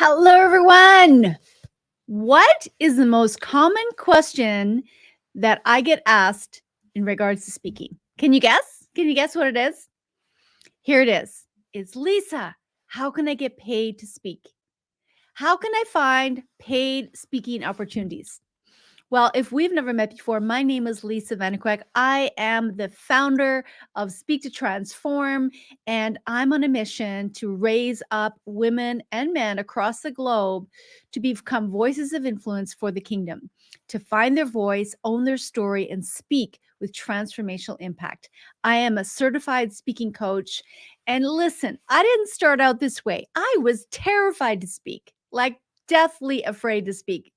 Hello, everyone. What is the most common question that I get asked in regards to speaking? Can you guess? Can you guess what it is? Here it is. It's Lisa. How can I get paid to speak? How can I find paid speaking opportunities? Well, if we've never met before, my name is Lisa Vanequek. I am the founder of Speak to Transform, and I'm on a mission to raise up women and men across the globe to become voices of influence for the kingdom, to find their voice, own their story, and speak with transformational impact. I am a certified speaking coach. And listen, I didn't start out this way. I was terrified to speak, like deathly afraid to speak.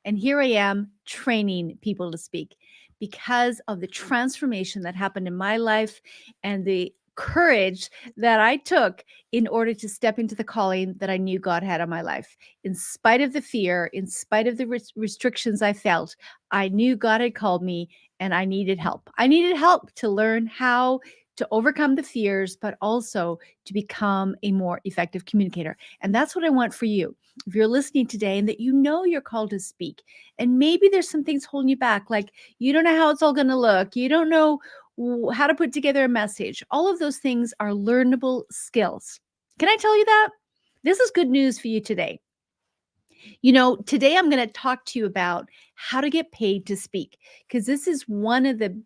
And here I am training people to speak because of the transformation that happened in my life and the courage that I took in order to step into the calling that I knew God had on my life. In spite of the fear, in spite of the restrictions I felt, I knew God had called me and I needed help. I needed help to learn how to overcome the fears, but also to become a more effective communicator. And that's what I want for you. If you're listening today and that you know you're called to speak, and maybe there's some things holding you back, like you don't know how it's all going to look, you don't know how to put together a message, all of those things are learnable skills. Can I tell you that? This is good news for you today. You know, today I'm going to talk to you about how to get paid to speak, because this is one of the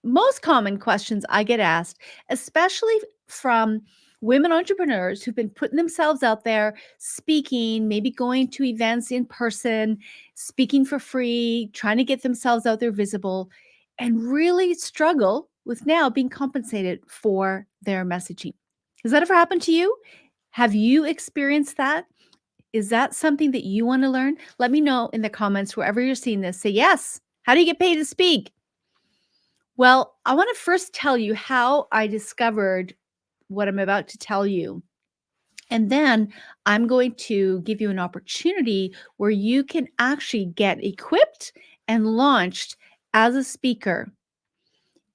most common questions I get asked, especially from women entrepreneurs who've been putting themselves out there, speaking, maybe going to events in person, speaking for free, trying to get themselves out there visible, and really struggle with now being compensated for their messaging. Has that ever happened to you? Have you experienced that? Is that something that you want to learn? Let me know in the comments wherever you're seeing this. Say yes. How do you get paid to speak? Well, I want to first tell you how I discovered what I'm about to tell you. And then I'm going to give you an opportunity where you can actually get equipped and launched as a speaker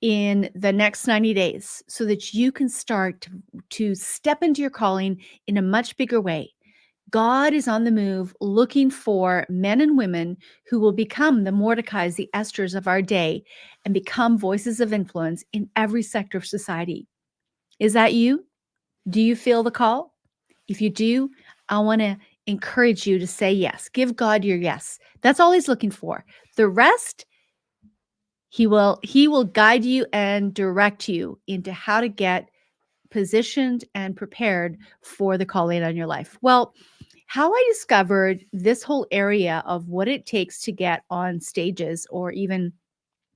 in the next 90 days so that you can start to step into your calling in a much bigger way. God is on the move looking for men and women who will become the Mordecais, the Esthers of our day, and become voices of influence in every sector of society. Is that you? Do you feel the call? If you do, I want to encourage you to say yes. Give God your yes. That's all he's looking for. The rest, he will guide you and direct you into how to get positioned and prepared for the calling on your life. Well, how I discovered this whole area of what it takes to get on stages or even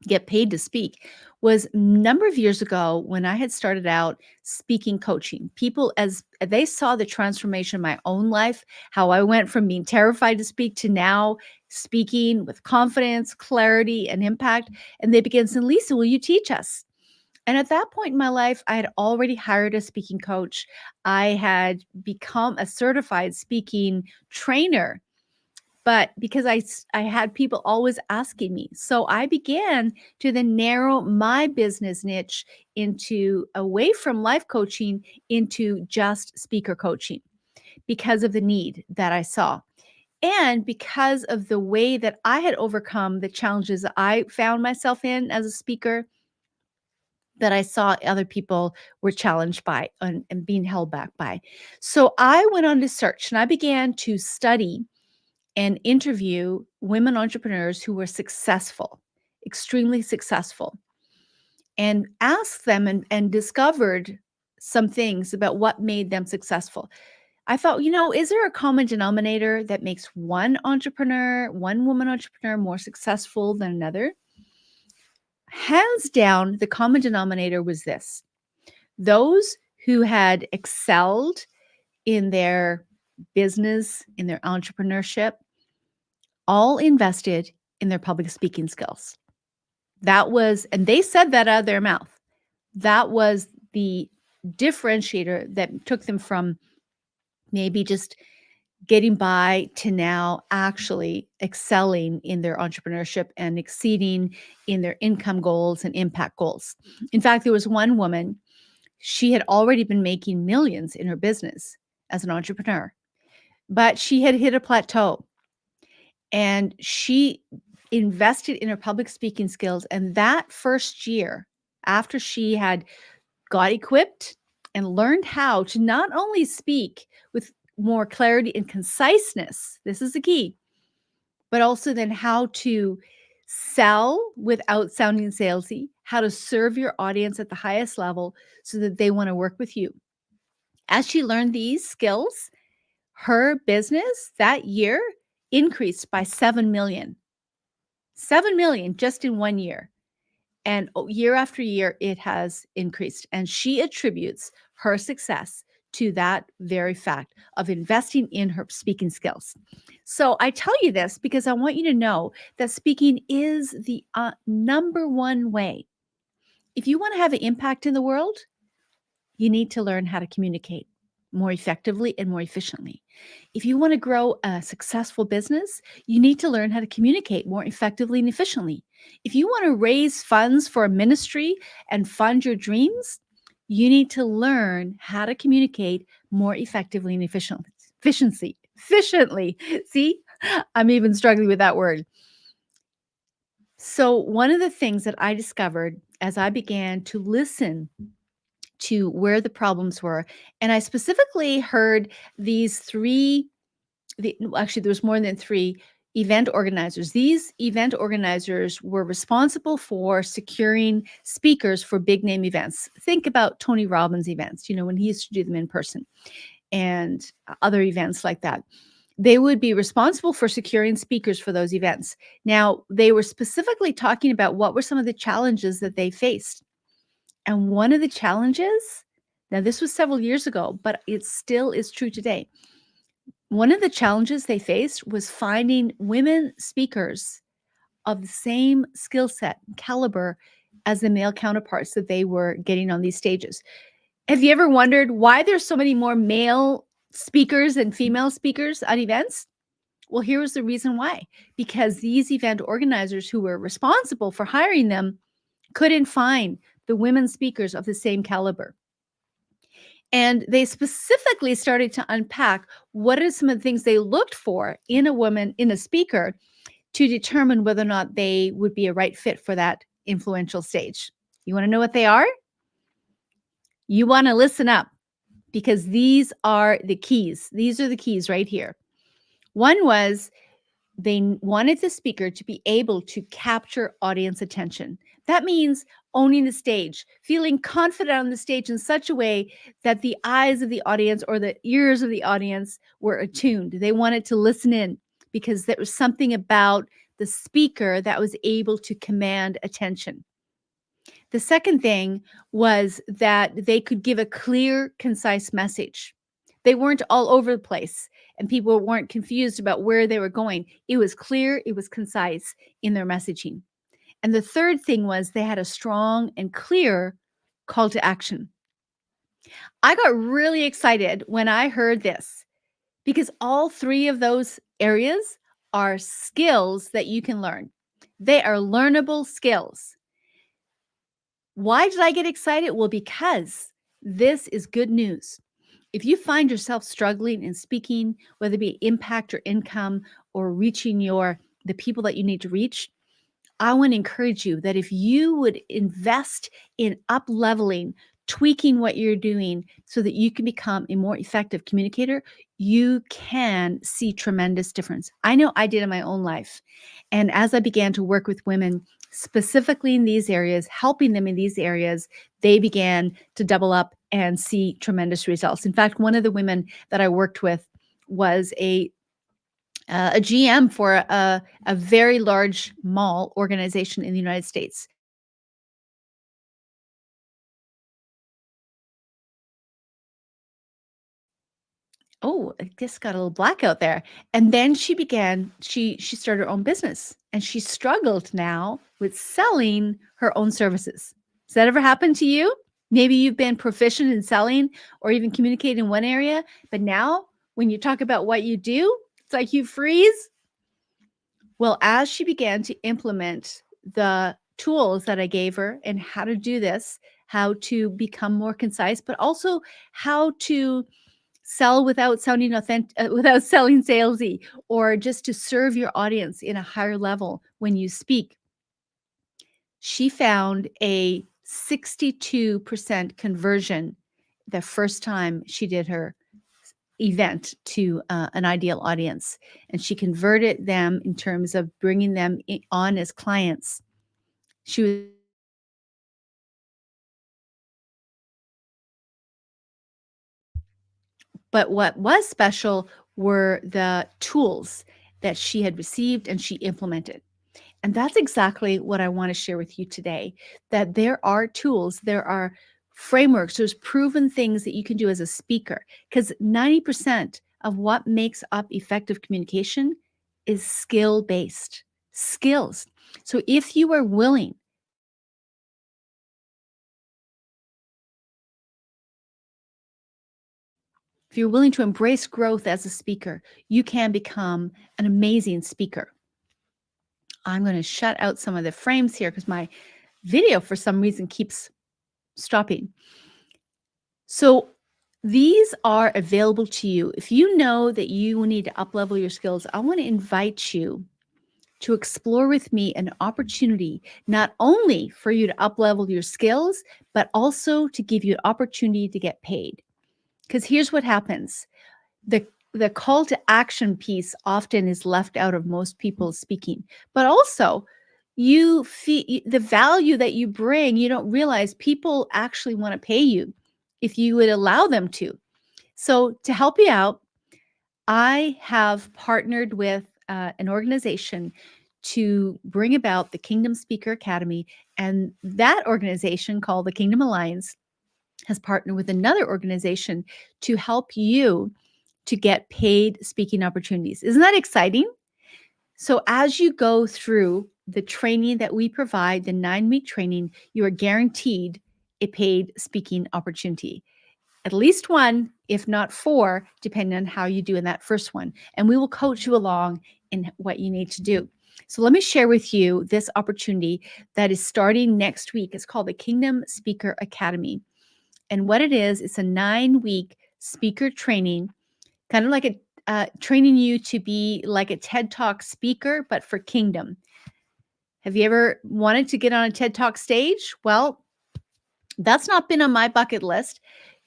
get paid to speak was a number of years ago when I had started out speaking coaching. People, as they saw the transformation in my own life, how I went from being terrified to speak to now speaking with confidence, clarity, and impact. And they began saying, Lisa, will you teach us? And at that point in my life, I had already hired a speaking coach. I had become a certified speaking trainer, but because I had people always asking me. So I began to then narrow my business niche into away from life coaching into just speaker coaching because of the need that I saw. And because of the way that I had overcome the challenges that I found myself in as a speaker, that I saw other people were challenged by and being held back by. So I went on to search and I began to study and interview women entrepreneurs who were successful, extremely successful, and asked them and discovered some things about what made them successful. I thought, you know, is there a common denominator that makes one entrepreneur, one woman entrepreneur more successful than another? Hands down, the common denominator was this: those who had excelled in their business, in their entrepreneurship, all invested in their public speaking skills. That was, and they said that out of their mouth. That was the differentiator that took them from maybe just getting by to now actually excelling in their entrepreneurship and exceeding in their income goals and impact goals. In fact, there was one woman, she had already been making millions in her business as an entrepreneur. but she had hit a plateau and she invested in her public speaking skills. And that first year, after she had got equipped and learned how to not only speak with more clarity and conciseness, this is the key, but also then how to sell without sounding salesy, how to serve your audience at the highest level so that they want to work with you. As she learned these skills, her business that year increased by 7 million. 7 million just in 1 year. And year after year, it has increased. And she attributes her success to that very fact of investing in her speaking skills. So I tell you this because I want you to know that speaking is the number one way. If you want to have an impact in the world, you need to learn how to communicate more effectively and more efficiently. If you want to grow a successful business, you need to learn how to communicate more effectively and efficiently. If you want to raise funds for a ministry and fund your dreams, you need to learn how to communicate more effectively and efficiently. See, I'm even struggling with that word. So one of the things that I discovered as I began to listen to where the problems were. And I specifically heard these actually, there was more than three event organizers. These event organizers were responsible for securing speakers for big name events. Think about Tony Robbins events, when he used to do them in person and other events like that. They would be responsible for securing speakers for those events. Now, they were specifically talking about what were some of the challenges that they faced. And one of the challenges, now this was several years ago, but it still is true today. One of the challenges they faced was finding women speakers of the same skill set and caliber as the male counterparts that they were getting on these stages. Have you ever wondered why there's so many more male speakers than female speakers at events? Well, here was the reason why. Because these event organizers who were responsible for hiring them couldn't find the women speakers of the same caliber. And they specifically started to unpack what are some of the things they looked for in a woman, in a speaker, to determine whether or not they would be a right fit for that influential stage. You want to know what they are? You want to listen up because these are the keys. These are the keys right here. One was they wanted the speaker to be able to capture audience attention. That means owning the stage, feeling confident on the stage in such a way that the eyes of the audience or the ears of the audience were attuned. They wanted to listen in because there was something about the speaker that was able to command attention. The second thing was that they could give a clear, concise message. They weren't all over the place and people weren't confused about where they were going. It was clear, it was concise in their messaging. And the third thing was they had a strong and clear call to action. I got really excited when I heard this because all three of those areas are skills that you can learn. They are learnable skills. Why did I get excited? Well, because this is good news. If you find yourself struggling in speaking, whether it be impact or income or reaching the people that you need to reach, I want to encourage you that if you would invest in up-leveling, tweaking what you're doing so that you can become a more effective communicator, you can see tremendous difference. I know I did in my own life. And as I began to work with women, specifically in these areas, helping them in these areas, they began to double up and see tremendous results. In fact, one of the women that I worked with was a GM for a very large mall organization in the United States. Oh, I just got a little blackout there. And then she started her own business and she struggled now with selling her own services. Has that ever happened to you? Maybe you've been proficient in selling or even communicating in one area, but now when you talk about what you do, it's like you freeze. Well, as she began to implement the tools that I gave her and how to do this, how to become more concise, but also how to sell without sounding authentic, without selling salesy, or just to serve your audience in a higher level when you speak. She found a 62% conversion the first time she did her event to an ideal audience. And she converted them in terms of bringing them on as clients. She was, but what was special were the tools that she had received and she implemented. And that's exactly what I want to share with you today, that there are tools, there are frameworks, there's proven things that you can do as a speaker, because 90% of what makes up effective communication is skill-based skills. So if you are willing, if you're willing to embrace growth as a speaker, you can become an amazing speaker. I'm going to shut out some of the frames here because my video for some reason keeps stopping. So these are available to you. If you know that you need to uplevel your skills, I want to invite you to explore with me an opportunity not only for you to uplevel your skills, but also to give you an opportunity to get paid. Because here's what happens. The call to action piece often is left out of most people's speaking, but also you feel the value that you bring, you don't realize people actually want to pay you if you would allow them to. So to help you out, I have partnered with an organization to bring about the Kingdom Speaker Academy, and that organization called the Kingdom Alliance has partnered with another organization to help you to get paid speaking opportunities. Isn't that exciting? So as you go through the training that we provide, the 9-week training, you are guaranteed a paid speaking opportunity. At least one, if not 4, depending on how you do in that first one. And we will coach you along in what you need to do. So let me share with you this opportunity that is starting next week. It's called the Kingdom Speaker Academy. And what it is, it's a 9-week speaker training, kind of like a training you to be like a TED Talk speaker, but for Kingdom. Have you ever wanted to get on a TED Talk stage? Well, that's not been on my bucket list.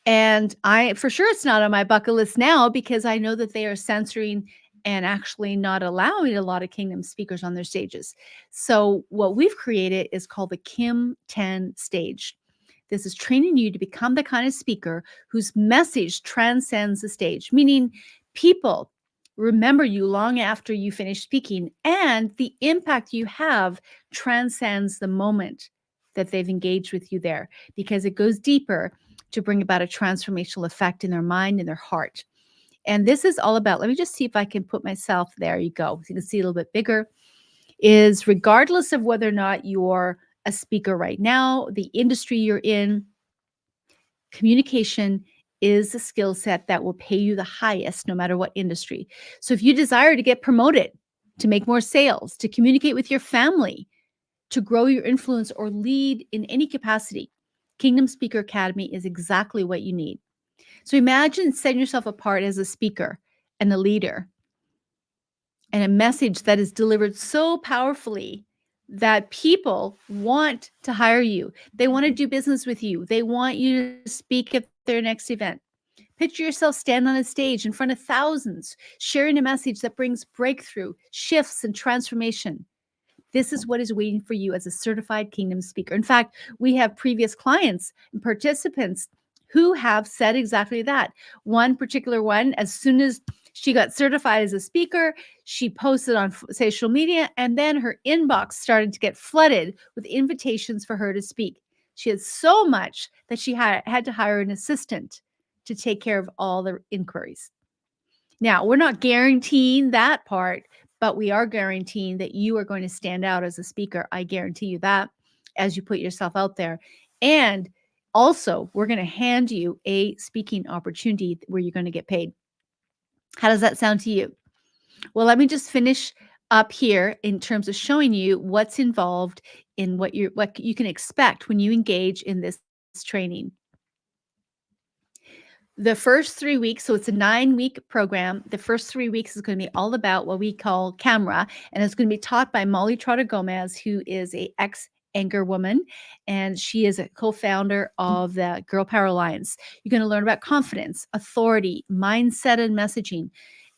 And I, for sure, it's not on my bucket list now because I know that they are censoring and actually not allowing a lot of Kingdom speakers on their stages. So what we've created is called the Kim 10 stage. This is training you to become the kind of speaker whose message transcends the stage, meaning people remember you long after you finish speaking, and the impact you have transcends the moment that they've engaged with you there because it goes deeper to bring about a transformational effect in their mind and their heart. And this is all about, let me just see if I can put myself, there you go. So you can see a little bit bigger, is regardless of whether or not you're a speaker right now, the industry you're in, communication is a skill set that will pay you the highest no matter what industry. So if you desire to get promoted, to make more sales, to communicate with your family, to grow your influence or lead in any capacity, Kingdom Speaker Academy is exactly what you need. So imagine setting yourself apart as a speaker and a leader and a message that is delivered so powerfully that people want to hire you. They want to do business with you. They want you to speak at their next event. Picture yourself stand on a stage in front of thousands, sharing a message that brings breakthrough, shifts, and transformation. This is what is waiting for you as a certified Kingdom speaker. In fact, we have previous clients and participants who have said exactly that. One particular one, as soon as she got certified as a speaker, she posted on social media, and then her inbox started to get flooded with invitations for her to speak. She had so much that she had to hire an assistant to take care of all the inquiries. Now, we're not guaranteeing that part, but we are guaranteeing that you are going to stand out as a speaker. I guarantee you that as you put yourself out there. And also, we're going to hand you a speaking opportunity where you're going to get paid. How does that sound to you? Well, let me just finish up here in terms of showing you what's involved in what you can expect when you engage in this training. The first 3 weeks, so it's a 9-week program. The first 3 weeks is going to be all about what we call camera, and it's going to be taught by Molly Trotter Gomez, who is a ex-anchor woman, and she is a co-founder of the Girl Power Alliance. You're going to learn about confidence, authority, mindset and messaging,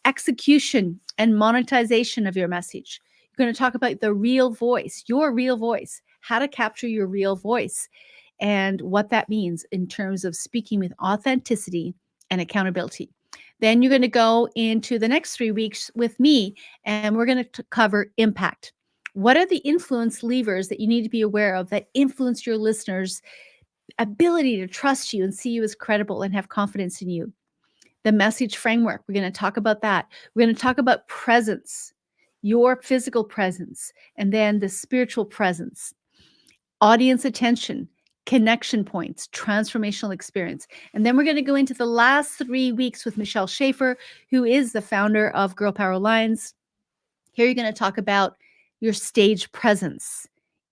execution and monetization of your message. You're going to talk about the real voice, your real voice, how to capture your real voice, and what that means in terms of speaking with authenticity and accountability. Then you're going to go into the next 3 weeks with me, and we're going to cover impact. What are the influence levers that you need to be aware of that influence your listeners' ability to trust you and see you as credible and have confidence in you? The message framework, we're going to talk about that. We're going to talk about presence, your physical presence, and then the spiritual presence, audience attention, connection points, transformational experience. And then we're going to go into the last 3 weeks with Michelle Schaefer, who is the founder of Girl Power Alliance. Here you're going to talk about your stage presence,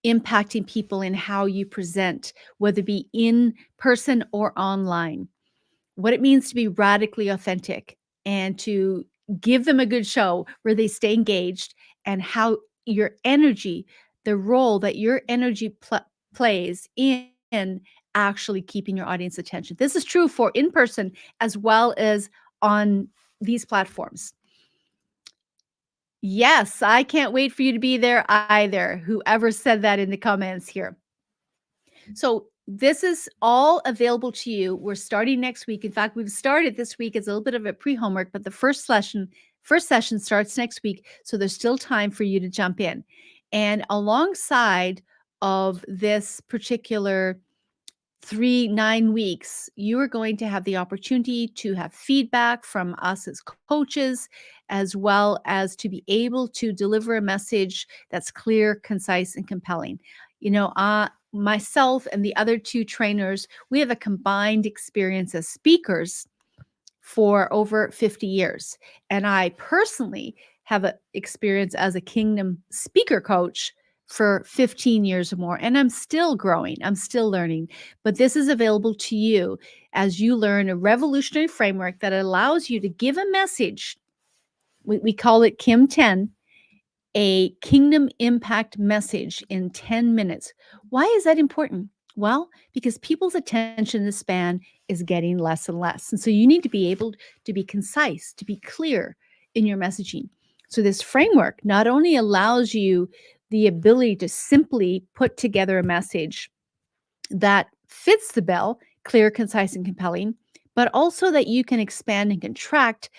impacting people in how you present, whether it be in person or online, what it means to be radically authentic and to give them a good show where they stay engaged, and how your energy, the role that your energy plays in actually keeping your audience attention. This is true for in person as well as on these platforms. Yes, I can't wait for you to be there either. Whoever said that in the comments here. So this is all available to you. We're starting next week. In fact, we've started this week as a little bit of a pre-homework, but the first session starts next week. So there's still time for you to jump in. And alongside of this particular 9 weeks, you are going to have the opportunity to have feedback from us as coaches, as well as to be able to deliver a message that's clear, concise, and compelling. Myself and the other 2 trainers, we have a combined experience as speakers for over 50 years. And I personally have an experience as a Kingdom speaker coach for 15 years or more. And I'm still growing, I'm still learning. But this is available to you as you learn a revolutionary framework that allows you to give a message. We call it Kim 10, a kingdom impact message in 10 minutes. Why is that important? Well, because people's attention span is getting less and less. And so you need to be able to be concise, to be clear in your messaging. So this framework not only allows you the ability to simply put together a message that fits the bill, clear, concise, and compelling, but also that you can expand and contract.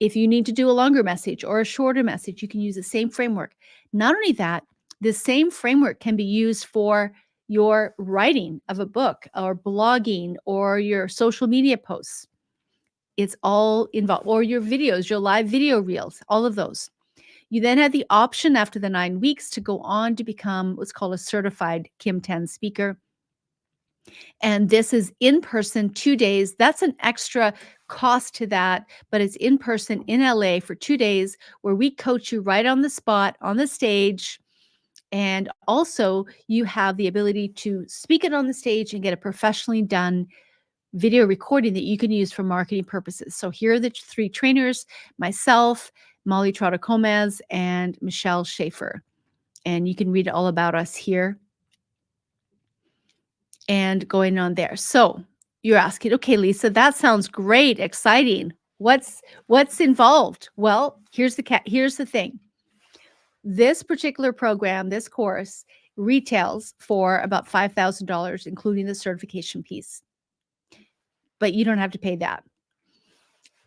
If you need to do a longer message or a shorter message, you can use the same framework. Not only that, the same framework can be used for your writing of a book or blogging or your social media posts. It's all involved, or your videos, your live video reels, all of those. You then have the option after the 9 weeks to go on to become what's called a certified Kim 10 speaker. And this is in person 2 days. That's an extra cost to that, but it's in person in LA for 2 days where we coach you right on the spot, on the stage. And also, you have the ability to speak it on the stage and get a professionally done video recording that you can use for marketing purposes. So here are the 3 trainers, myself, Molly Trotter Gomez, and Michelle Schaefer. And you can read all about us here and going on there. So you're asking, okay, Lisa, that sounds great, exciting. What's involved? Well, here's the thing. This particular program, this course, retails for about $5,000, including the certification piece. But you don't have to pay that.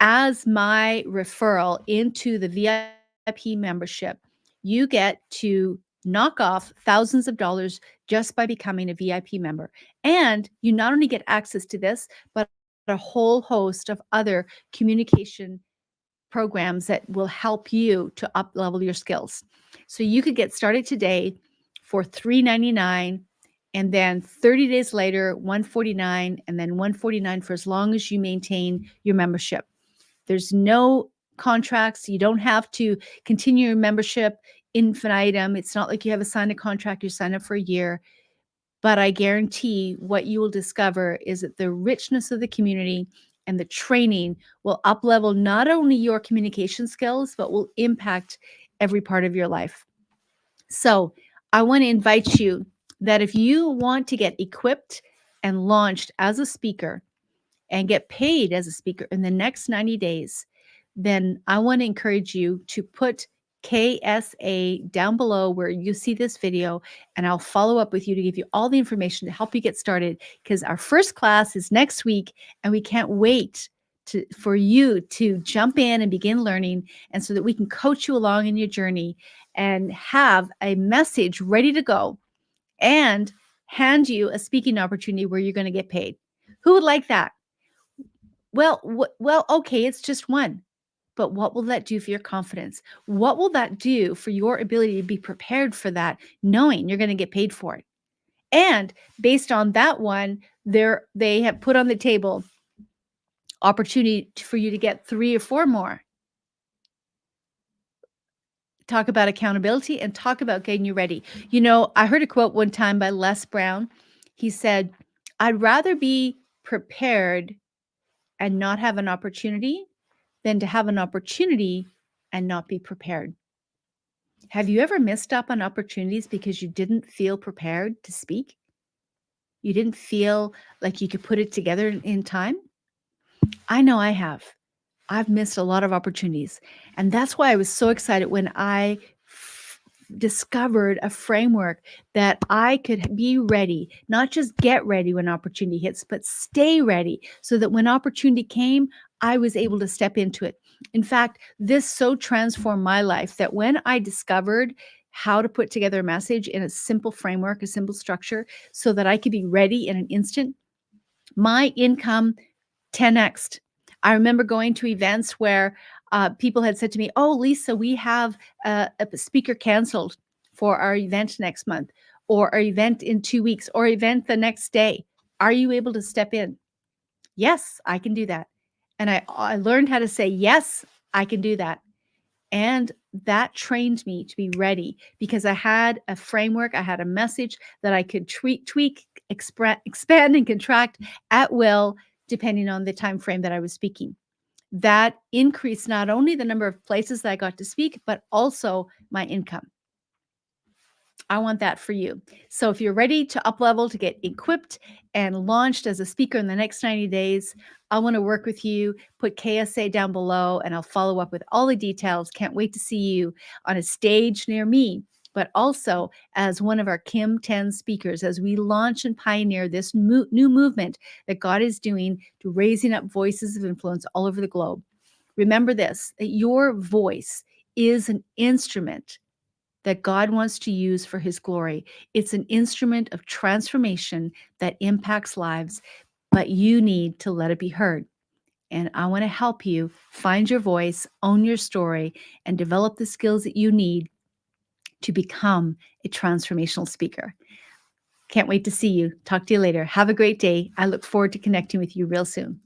As my referral into the VIP membership, you get to knock off thousands of dollars just by becoming a VIP member. And you not only get access to this, but a whole host of other communication programs that will help you to up level your skills. So you could get started today for $399, and then 30 days later, $149, and then $149 for as long as you maintain your membership. There's no contracts. You don't have to continue your membership infinitum. It's not like you have a signed contract, you sign up for a year. But I guarantee what you will discover is that the richness of the community and the training will up-level not only your communication skills, but will impact every part of your life. So I want to invite you that if you want to get equipped and launched as a speaker and get paid as a speaker in the next 90 days, then I want to encourage you to put KSA down below where you see this video, and I'll follow up with you to give you all the information to help you get started, because our first class is next week and we can't wait for you to jump in and begin learning, and so that we can coach you along in your journey and have a message ready to go and hand you a speaking opportunity where you're going to get paid. Who would like that? Well, okay, it's just one. But what will that do for your confidence? What will that do for your ability to be prepared for that, knowing you're going to get paid for it? And based on that one, they have put on the table opportunity for you to get 3 or 4 more. Talk about accountability and talk about getting you ready. You know, I heard a quote one time by Les Brown. He said, "I'd rather be prepared and not have an opportunity than to have an opportunity and not be prepared." Have you ever missed up on opportunities because you didn't feel prepared to speak? You didn't feel like you could put it together in time? I know I have. I've missed a lot of opportunities. And that's why I was so excited when I discovered a framework that I could be ready, not just get ready when opportunity hits, but stay ready so that when opportunity came, I was able to step into it. In fact, this so transformed my life that when I discovered how to put together a message in a simple framework, a simple structure, so that I could be ready in an instant, my income 10x'd. I remember going to events where people had said to me, "Oh, Lisa, we have a speaker canceled for our event next month, or our event in 2 weeks, or event the next day. Are you able to step in?" Yes, I can do that. And I learned how to say, "Yes, I can do that." And that trained me to be ready because I had a framework, I had a message that I could tweak, expand, and contract at will, depending on the time frame that I was speaking. That increased not only the number of places that I got to speak, but also my income. I want that for you. So if you're ready to up level, to get equipped and launched as a speaker in the next 90 days, I want to work with you. Put KSA down below and I'll follow up with all the details. Can't wait to see you on a stage near me, but also as one of our Kim 10 speakers as we launch and pioneer this new movement that God is doing to raising up voices of influence all over the globe. Remember this, that your voice is an instrument that God wants to use for his glory. It's an instrument of transformation that impacts lives, but you need to let it be heard. And I want to help you find your voice, own your story, and develop the skills that you need to become a transformational speaker. Can't wait to see you. Talk to you later. Have a great day. I look forward to connecting with you real soon.